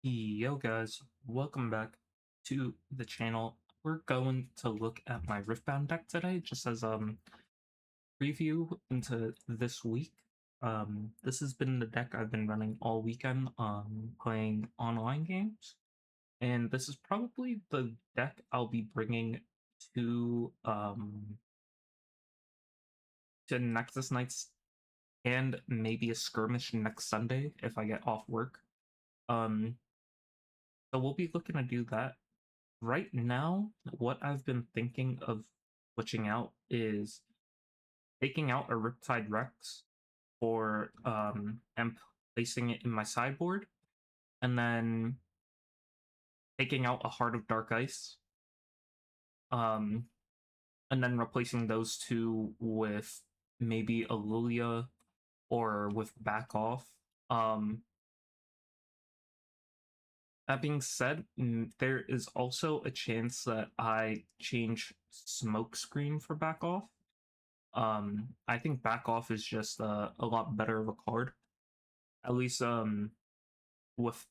Yo guys, welcome back to the channel. We're going to look at my Riftbound deck today, just as preview into this week. This has been the deck I've been running all weekend, playing online games, and this is probably the deck I'll be bringing to Nexus Nights and maybe a skirmish next Sunday if I get off work. Um, so we'll be looking to do that. Right now, what I've been thinking of switching out is taking out a Riptide Rex for and placing it in my sideboard, and then taking out a Heart of Dark Ice, um, and then replacing those two with maybe a Lillia or with Back Off. That being said, there is also a chance that I change Smokescreen for Back Off. I think Back Off is just a lot better of a card. At least with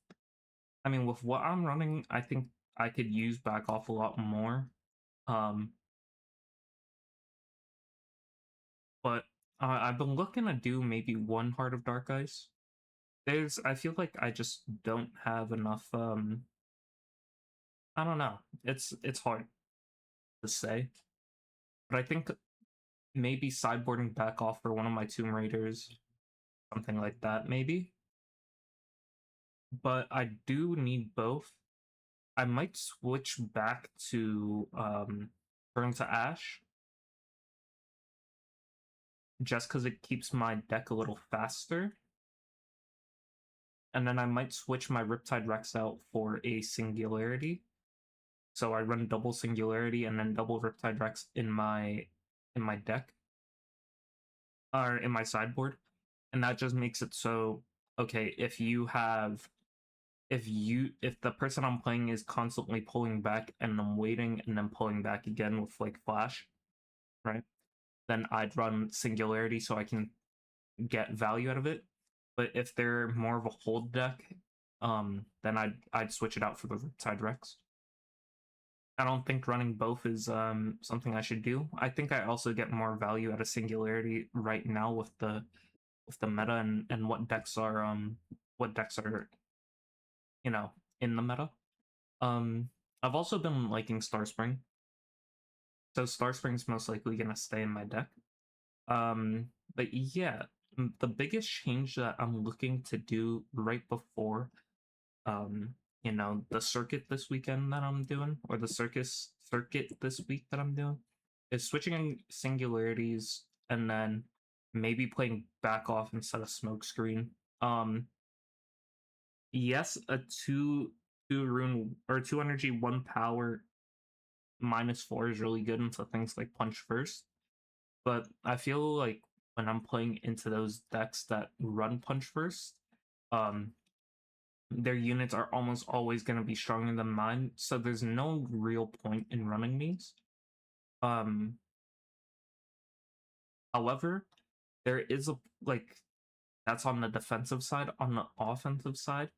with what I'm running, I think I could use Back Off a lot more. Um but I've been looking to do maybe one Heart of Dark Ice. I feel like I just don't have enough I don't know. It's hard to say. But I think maybe sideboarding Back Off for one of my Tomb Raiders, something like that maybe. But I do need both. I might switch back to Burn to Ash just because it keeps my deck a little faster. And then I might switch my Riptide Rex out for a Singularity. So I run double Singularity and then double Riptide Rex in my deck or in my sideboard. And that just makes it so okay, if the person I'm playing is constantly pulling back and I'm waiting and then pulling back again with like flash, right? Then I'd run Singularity so I can get value out of it. But if they're more of a hold deck, then I'd switch it out for the Riptide Rex. I don't think running both is something I should do. I think I also get more value out of Singularity right now with the meta and what decks are you know in the meta. Um, I've also been liking Starspring, so Starspring's most likely gonna stay in my deck. But yeah, the biggest change that I'm looking to do right before the circuit this weekend that I'm doing, or the circuit this week that I'm doing, is switching singularities and then maybe playing Back Off instead of Smokescreen. Yes, a two rune or two energy, one power -4 is really good into things like Punch First. But I feel like when I'm playing into those decks that run Punch First, um, their units are almost always going to be stronger than mine, so there's no real point in running these. Um, However, there is a that's on the defensive side. On the offensive side,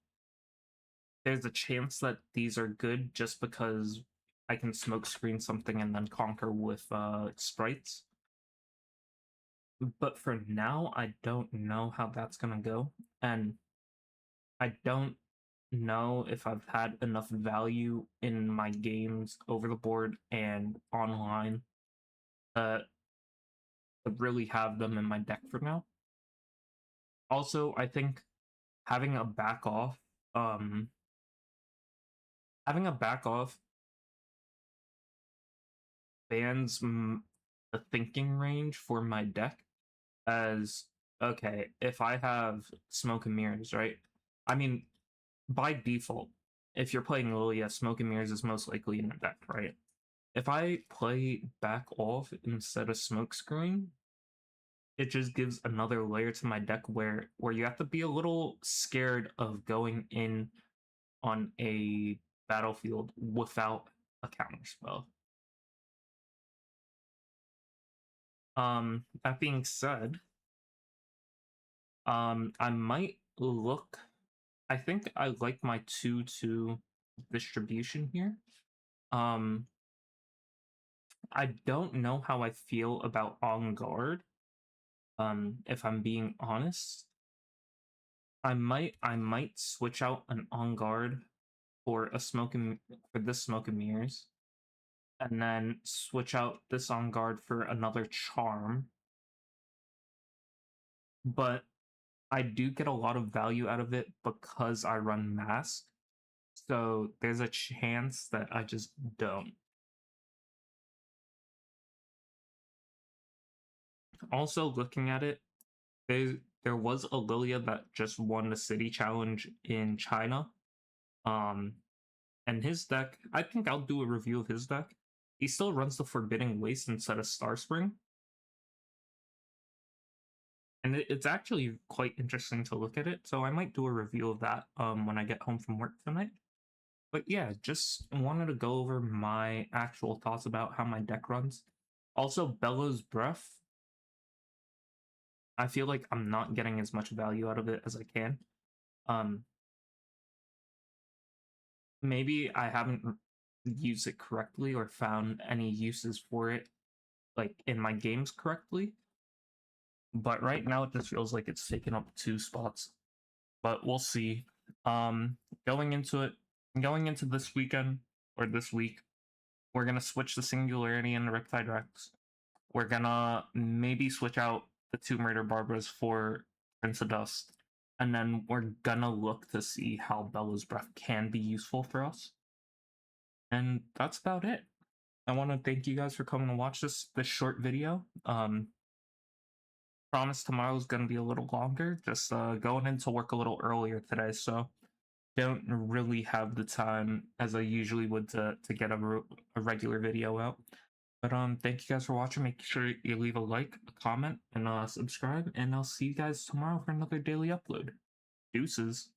there's a chance that these are good just because I can smoke screen something and then conquer with sprites. But for now, I don't know how that's gonna go, and I don't know if I've had enough value in my games over the board and online to really have them in my deck for now. Also, I think having a back off, um, having a back off bans the thinking range for my deck as okay, if I have smoke and mirrors, right? I mean, by default, if you're playing Lillia, smoke and mirrors is most likely in the deck, right? If I play back off instead of smoke screen, it just gives another layer to my deck where you have to be a little scared of going in on a battlefield without a counter spell. That being said, I might look I think I like my 2-2 distribution here. Um, I don't know how I feel about On Guard. If I'm being honest, I might switch out an On Guard for a for this Smoke and Mirrors, and then switch out this On Guard for another Charm. But I do get a lot of value out of it because I run Mask. So there's a chance that I just don't. Also, looking at it, there was a Lillia that just won the city challenge in China. Um, and his deck, I think I'll do a review of his deck. He still runs the Forbidding Waste instead of Star Spring. And it's actually quite interesting to look at it, so I might do a review of that when I get home from work tonight. But yeah, just wanted to go over my actual thoughts about how my deck runs. Also, Bellows Breath, I feel like I'm not getting as much value out of it as I can. Um, maybe I haven't used it correctly or found any uses for it like in my games correctly. But right now it just feels like it's taken up 2 spots. But we'll see. Um, going into it, going into this weekend or this week, we're gonna switch the Singularity and the Riptide Rex. We're gonna maybe switch out the 2 Murder Barbaras for Prince of Dust. And then we're gonna look to see how Bella's Breath can be useful for us. And that's about it. I want to thank you guys for coming to watch this short video. Promise tomorrow is going to be a little longer. Just going into work a little earlier today, so don't really have the time as I usually would to get a regular video out. But thank you guys for watching. Make sure you leave a like, a comment, and subscribe. And I'll see you guys tomorrow for another daily upload. Deuces.